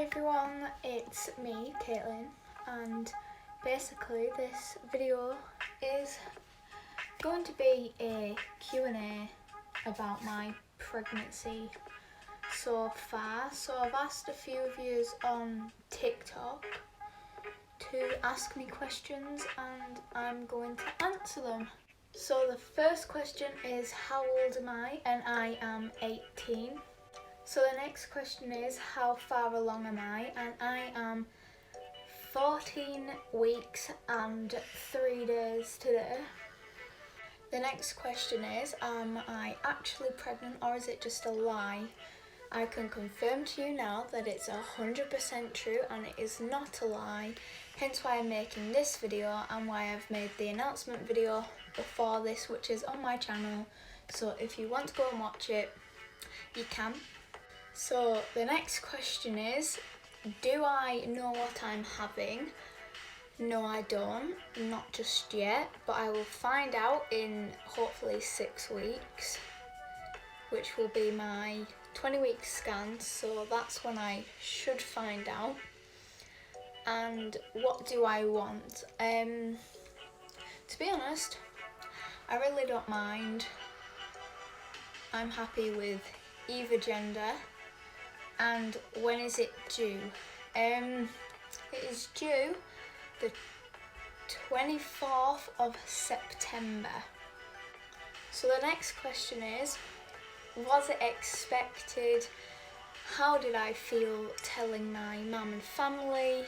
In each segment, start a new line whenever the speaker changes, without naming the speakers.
Hi everyone, it's me, Caitlin, and basically this video is going to be a Q&A about my pregnancy so far. So I've asked a few of you on TikTok to ask me questions and I'm going to answer them. So the first question is, how old am I? And I am 18. So the next question is, how far along am I? And I am 14 weeks and 3 days today. The next question is, am I actually pregnant or is it just a lie? I can confirm to you now that it's 100% true and it is not a lie, hence why I'm making this video and why I've made the announcement video before this, which is on my channel. So if you want to go and watch it, you can. So the next question is, do I know what I'm having? No, I don't, not just yet, but I will find out in hopefully 6 weeks, which will be my 20-week scan, so that's when I should find out. And what do I want? To be honest, I really don't mind. I'm happy with either gender. And when is it due? It is due the 24th of September. So the next question is, was it expected? How did I feel telling my mum and family?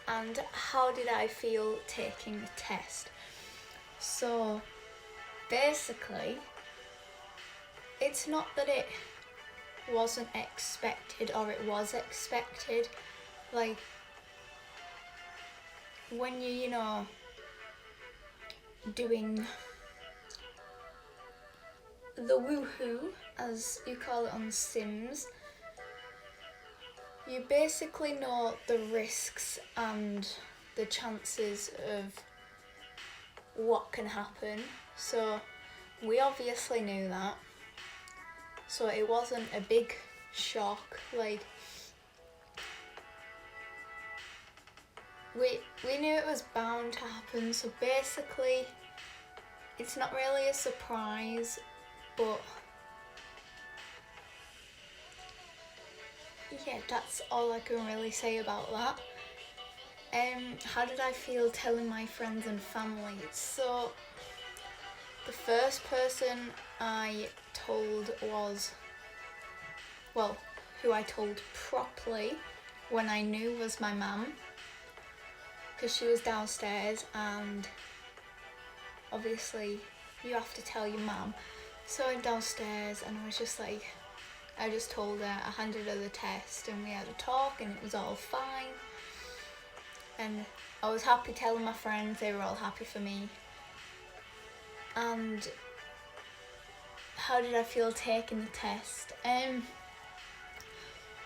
And how did I feel taking the test? So basically, it's not that it wasn't expected or it was expected. Like, when you know, doing the woohoo, as you call it on Sims, you basically know the risks and the chances of what can happen. So we obviously knew that. So it wasn't a big shock. Like, we knew it was bound to happen. So basically, it's not really a surprise, but yeah, that's all I can really say about that. How did I feel telling my friends and family? So the first person I told was, well, who I told properly when I knew was my mum, because she was downstairs and obviously you have to tell your mum. So I went downstairs and I was just like, I just told her, I handed her the test and we had a talk and it was all fine. And I was happy telling my friends, they were all happy for me. And how did I feel taking the test?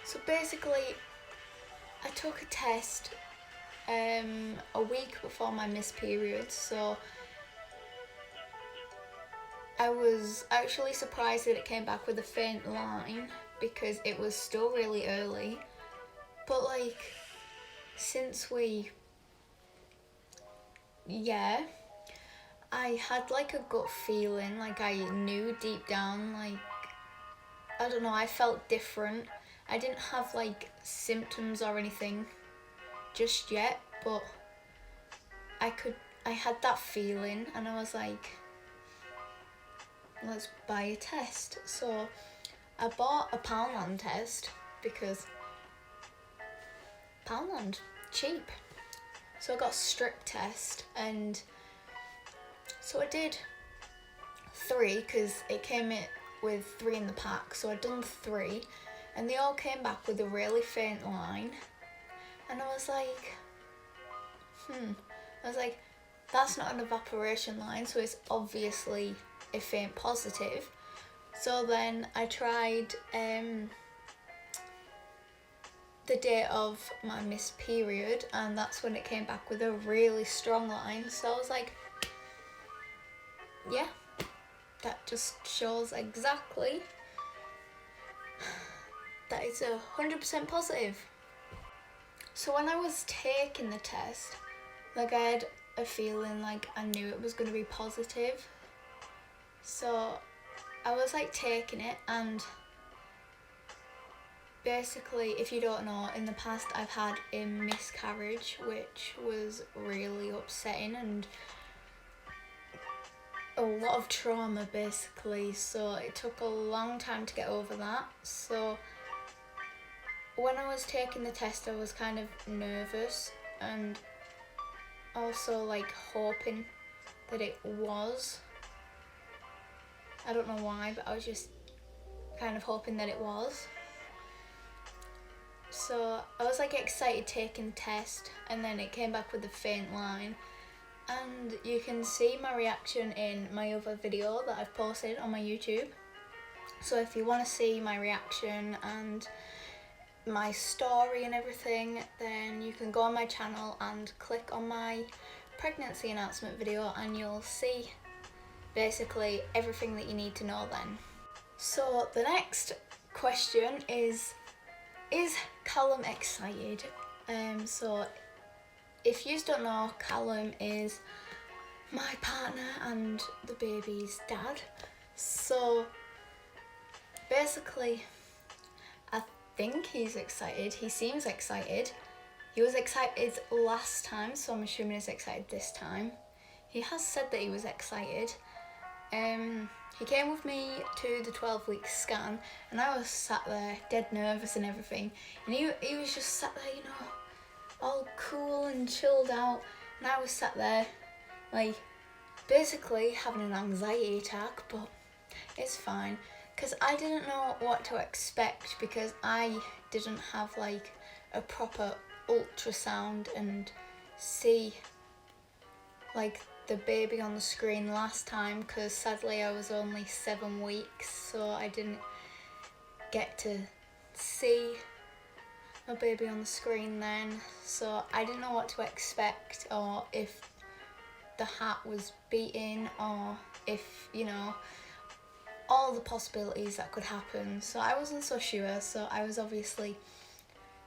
So basically, I took a test a week before my missed period, so I was actually surprised that it came back with a faint line because it was still really early. But like, since I had like a gut feeling, like I knew deep down, like, I don't know, I felt different. I didn't have like symptoms or anything just yet, but I had that feeling and I was like, let's buy a test. So I bought a Poundland test because Poundland, cheap. So I got a strip test, and so I did 3 because it came with 3 in the pack. So I'd done 3 and they all came back with a really faint line. And I was like, that's not an evaporation line, so it's obviously a faint positive. So then I tried the day of my missed period, and that's when it came back with a really strong line. So I was like, yeah, that just shows exactly that it's 100% positive. So when I was taking the test, like I had a feeling like I knew it was going to be positive. So I was like taking it, and basically, if you don't know, in the past I've had a miscarriage, which was really upsetting and a lot of trauma basically, so it took a long time to get over that. So when I was taking the test, I was kind of nervous and also like hoping that it was. I don't know why, but I was just kind of hoping that it was. So I was like excited taking the test, and then it came back with a faint line, and you can see my reaction in my other video that I've posted on my YouTube. So if you want to see my reaction and my story and everything, then you can go on my channel and click on my pregnancy announcement video, and you'll see basically everything that you need to know then. So the next question is Callum excited? So if you don't know, Callum is my partner and the baby's dad. So basically, I think he's excited. He seems excited. He was excited last time, so I'm assuming he's excited this time. He has said that he was excited. He came with me to the 12-week scan, and I was sat there dead nervous and everything, and he was just sat there, you know, all cool and chilled out, and I was sat there like basically having an anxiety attack, but it's fine because I didn't know what to expect, because I didn't have like a proper ultrasound and see like the baby on the screen last time, because sadly I was only 7 weeks, so I didn't get to see my baby on the screen then, so I didn't know what to expect, or if the heart was beating, or if, you know, all the possibilities that could happen. So I wasn't so sure, so I was obviously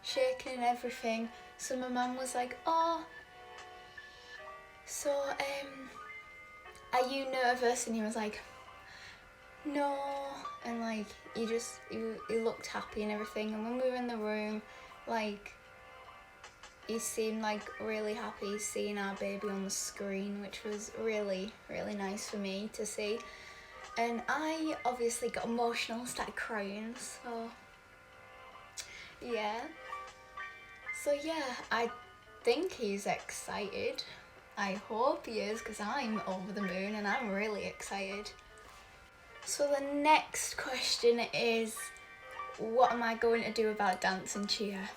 shaking and everything. So my mum was like, oh, so are you nervous? And he was like, no, and like he looked happy and everything. And when we were in the room, like he seemed like really happy seeing our baby on the screen, which was really, really nice for me to see. And I obviously got emotional, started crying, so yeah. So yeah, I think he's excited. I hope he is, because I'm over the moon and I'm really excited. So the next question is, what am I going to do about dance and cheer?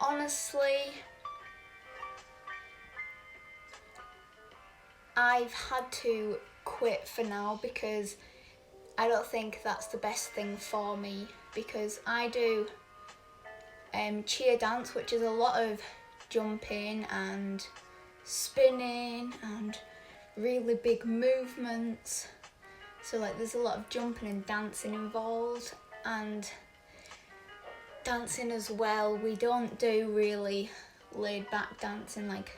Honestly, I've had to quit for now, because I don't think that's the best thing for me, because I do cheer dance, which is a lot of jumping and spinning and really big movements. So like there's a lot of jumping and dancing involved, and dancing as well. We don't do really laid back dancing, like,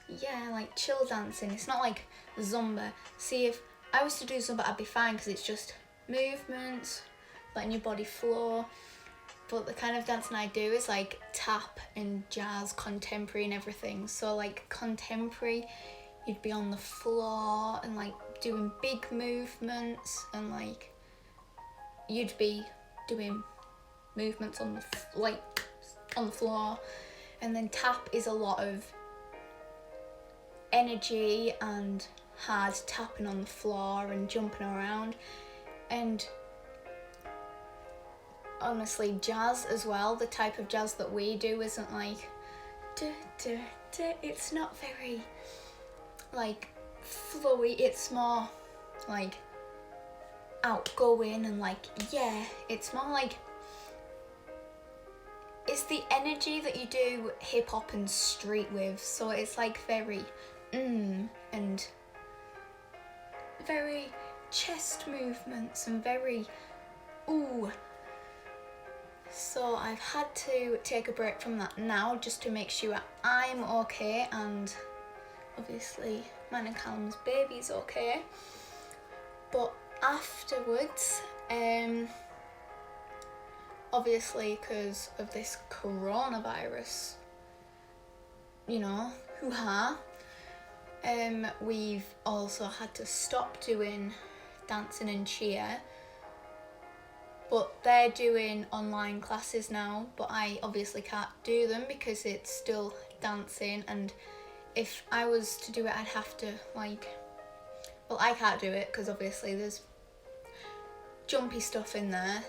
yeah, like chill dancing. It's not like Zumba. See, if I was to do Zumba, I'd be fine, because it's just movements, letting your body flow. But the kind of dancing I do is like tap and jazz, contemporary and everything. So like contemporary, you'd be on the floor and like doing big movements, and like you'd be doing movements on the floor. And then tap is a lot of energy and hard tapping on the floor and jumping around. And honestly, jazz as well, the type of jazz that we do isn't like it's not very like flowy, it's more like outgoing and like, yeah, it's more like, it's the energy that you do hip hop and street with, so it's like very and very chest movements and very ooh, So I've had to take a break from that now just to make sure I'm okay, and obviously mine and Callum's baby's okay. But afterwards, obviously because of this coronavirus, hoo-ha, we've also had to stop doing dancing and cheer, but they're doing online classes now, but I obviously can't do them because it's still dancing, and if I was to do it I'd have to I can't do it because obviously there's jumpy stuff in there,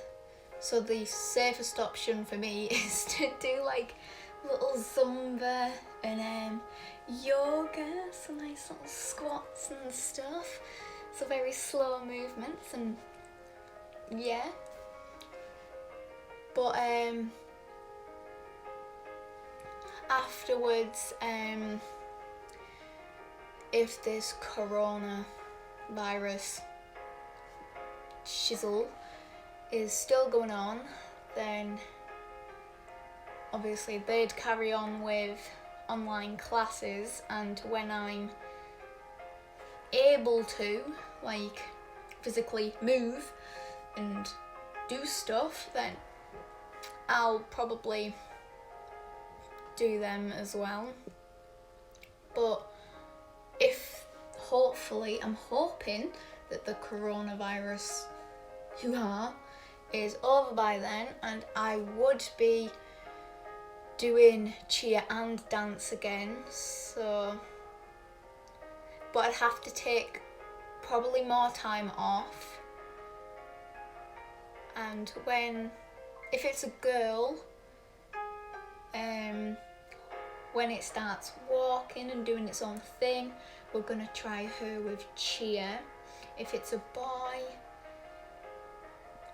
so the safest option for me is to do like little Zumba and yoga, some nice little squats and stuff, so very slow movements, and yeah. But afterwards, if this coronavirus shizzle is still going on, then obviously they'd carry on with online classes, and when I'm able to physically move and do stuff, then I'll probably do them as well. But I'm hoping that the coronavirus hoo-ha is over by then, and I would be doing cheer and dance again, but I'd have to take probably more time off, and if it's a girl, when it starts walking and doing its own thing, we're gonna try her with cheer. If it's a boy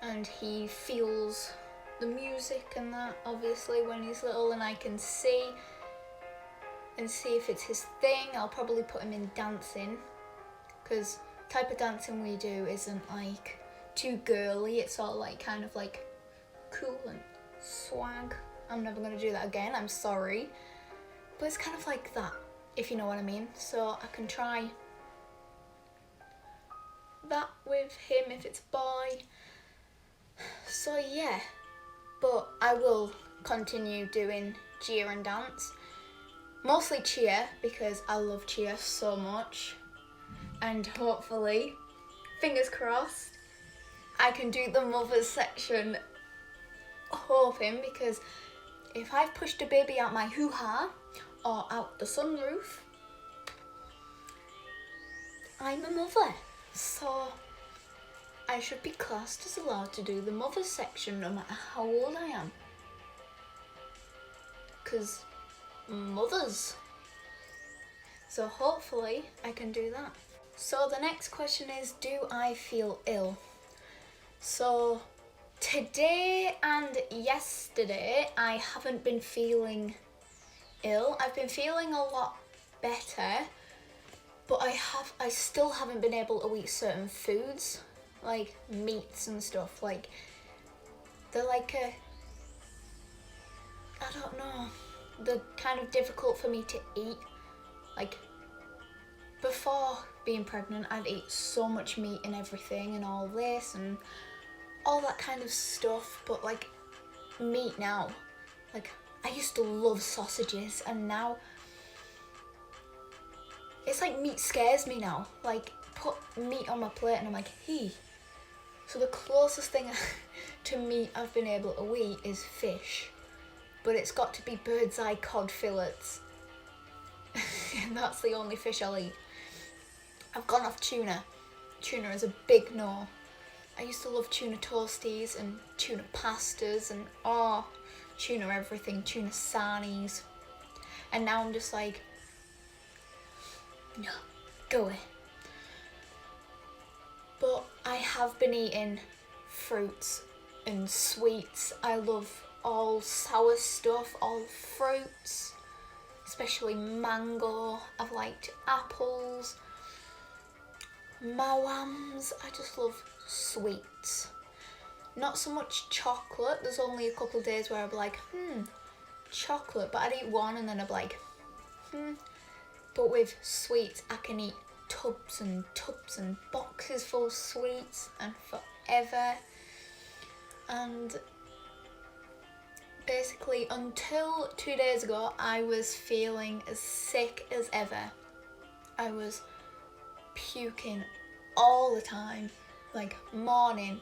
and he feels the music and that, obviously when he's little, and I can see if it's his thing, I'll probably put him in dancing, because the type of dancing we do isn't too girly, it's all kind of cool and swag. I'm never going to do that again, I'm sorry, but it's kind of like that, if you know what I mean. So I can try that with him if it's boy. So yeah, but I will continue doing cheer and dance, mostly cheer because I love cheer so much, and hopefully, fingers crossed, I can do the mothers section, hoping, because if I've pushed a baby out my hoo-ha or out the sunroof, I'm a mother, so I should be classed as allowed to do the mothers section no matter how old I am, because mothers. So hopefully I can do that. So the next question is, do I feel ill? So today and yesterday I haven't been feeling ill. I've been feeling a lot better, but I still haven't been able to eat certain foods, like meats and stuff. They're I don't know, they're kind of difficult for me to eat. Before being pregnant, I'd eat so much meat and everything and all this and all that kind of stuff, but meat now, I used to love sausages, and now it's meat scares me now. Put meat on my plate and I'm hey. So the closest thing to meat I've been able to eat is fish, but it's got to be bird's eye cod fillets. And that's the only fish I'll eat. I've gone off tuna. Tuna is a big no. I used to love tuna toasties and tuna pastas and tuna everything, tuna sarnies. And now I'm just no, go away. But I have been eating fruits and sweets. I love all sour stuff, all fruits, especially mango. I've liked apples, mawams. I just love sweets. not so much chocolate. There's only a couple of days where I'll be like, chocolate, but I'd eat one and then I'd be like, But with sweets, I can eat tubs and tubs and boxes full of sweets and forever. And basically, until 2 days ago, I was feeling as sick as ever. I was puking all the time, like morning,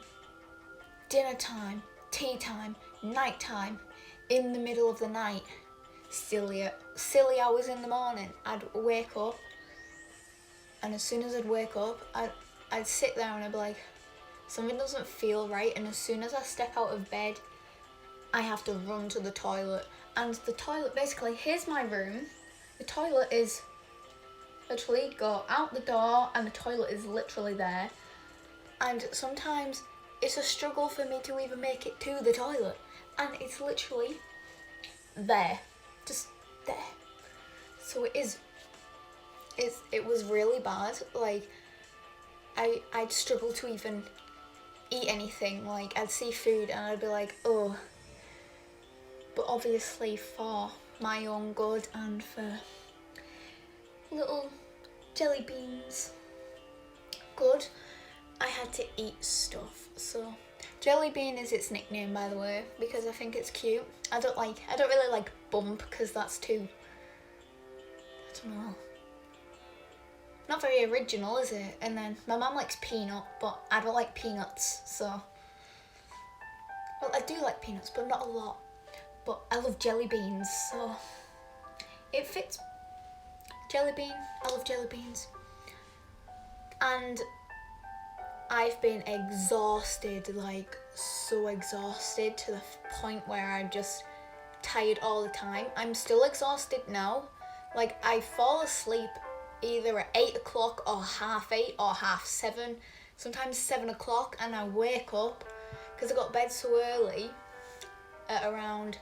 dinner time, tea time, night time, in the middle of the night. Silly hours in the morning. I'd wake up, and as soon as I'd wake up, I'd sit there and I'd be like, something doesn't feel right. And as soon as I step out of bed, I have to run to the toilet. And the toilet, basically, here's my room. The toilet is literally go out the door, and the toilet is literally there. And sometimes it's a struggle for me to even make it to the toilet, and it's literally there, just there. So it was really bad. Like, I'd struggle to even eat anything. Like, I'd see food and I'd be like, oh. But obviously for my own good and for little jelly beans good, I had to eat stuff. So Jelly Bean is its nickname, by the way, because I think it's cute. I don't really like Bump, because that's too, I don't know, not very original, is it? And then my mum likes Peanut, but I don't like peanuts, so, well, I do like peanuts, but not a lot. But I love jelly beans, so it fits. Jelly bean, I love jelly beans. And I've been exhausted, like so exhausted, to the point where I'm just tired all the time. I'm still exhausted now. Like, I fall asleep either at 8 o'clock or 8:30 or 7:30, sometimes 7 o'clock, and I wake up, because I got to bed so early, at around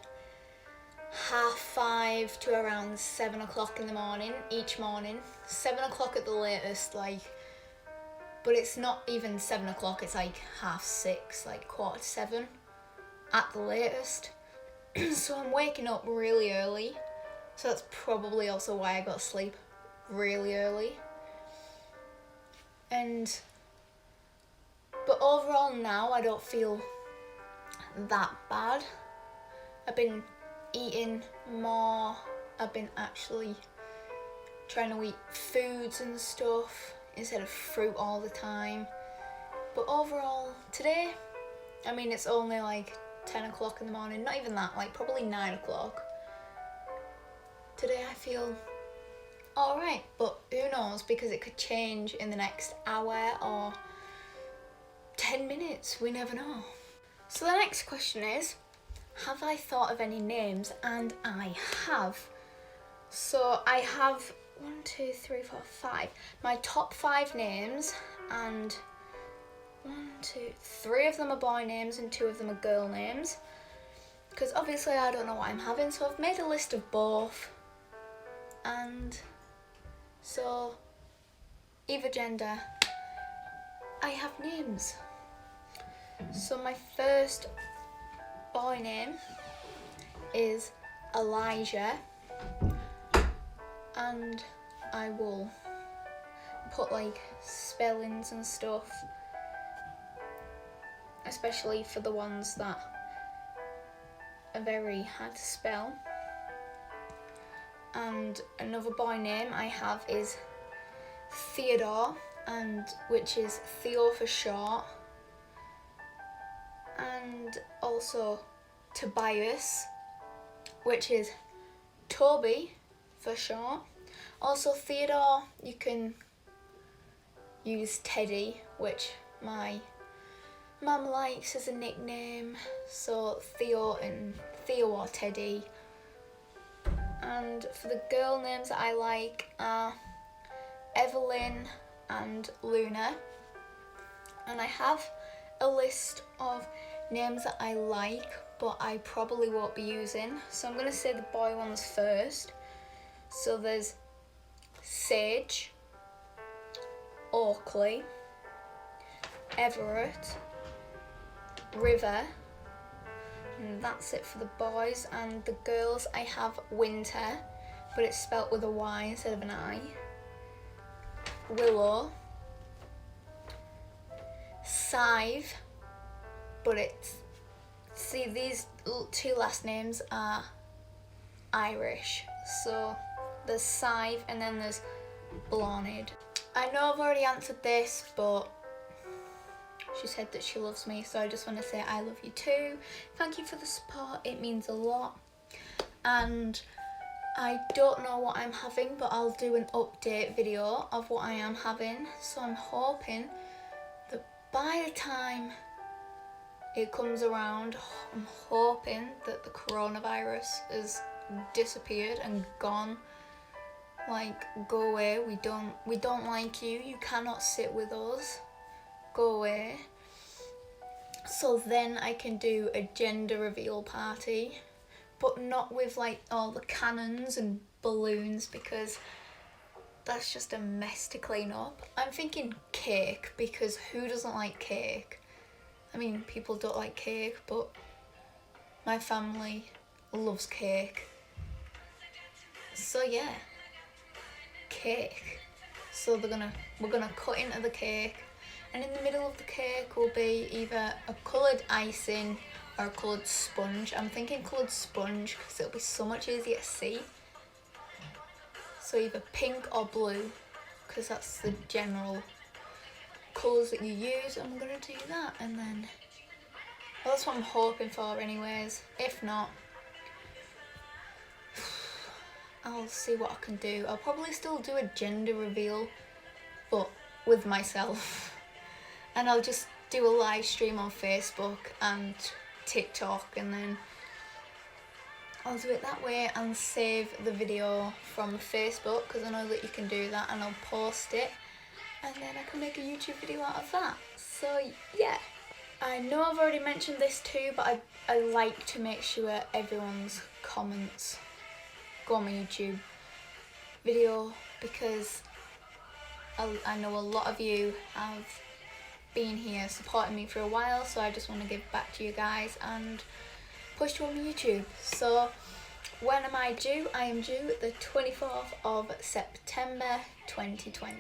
5:30 to around 7 o'clock in the morning, each morning. 7 o'clock at the latest, like, but it's not even 7 o'clock, it's like 6:30, like 6:45 at the latest. So I'm waking up really early, so that's probably also why I got to sleep really early. But overall now I don't feel that bad. I've been eating more, I've been actually trying to eat foods and stuff instead of fruit all the time. But overall, today, I mean, it's only like 10 o'clock in the morning, not even that, like probably 9 o'clock. Today I feel alright, but who knows, because it could change in the next hour or 10 minutes, we never know. So the next question is, have I thought of any names? And I have. So I have 1, 2, 3, 4, 5. My top 5 names, and 1, 2, 3 of them are boy names and 2 of them are girl names. Because obviously I don't know what I'm having, so I've made a list of both. And so, either gender, I have names. So my first boy name is Elijah, and I will put like spellings and stuff, especially for the ones that are very hard to spell. And another boy name I have is Theodore, and which is Theo for short, and also Tobias, which is Toby for short. Also Theodore, you can use Teddy, which my mum likes as a nickname, so Theo or Teddy. And for the girl names that I like are Evelyn and Luna. And I have a list of names that I like, but I probably won't be using. So I'm going to say the boy ones first. So there's Sage, Oakley, Everett, River. And that's it for the boys. And the girls, I have Winter, but it's spelt with a Y instead of an I. Willow. Sive, but it's, see, these two last names are Irish, so there's Sive and then there's Blonid. I know I've already answered this, but she said that she loves me, so I just want to say I love you too. Thank you for the support, it means a lot. And I don't know what I'm having, but I'll do an update video of what I am having, so I'm hoping that by the time it comes around, I'm hoping that the coronavirus has disappeared and gone. Like, go away, we don't like you, you cannot sit with us, go away. So then I can do a gender reveal party, but not with like all the cannons and balloons, because that's just a mess to clean up. I'm thinking cake, because who doesn't like cake? I mean, people don't like cake, but my family loves cake. So yeah, cake. So we're gonna cut into the cake, and in the middle of the cake will be either a coloured icing or a coloured sponge. I'm thinking coloured sponge because it'll be so much easier to see. So either pink or blue, because that's the general colours that you use. I'm gonna do that, and then, well, that's what I'm hoping for anyways. If not, I'll see what I can do. I'll probably still do a gender reveal, but with myself. And I'll just do a live stream on Facebook and TikTok, and then I'll do it that way and save the video from Facebook, because I know that you can do that, and I'll post it, and then I can make a YouTube video out of that. So yeah, I know I've already mentioned this too, but I like to make sure everyone's comments go on my YouTube video, because I know a lot of you have been here supporting me for a while, so I just want to give back to you guys and push you on my YouTube. So when am I due? I am due the 24th of September 2020.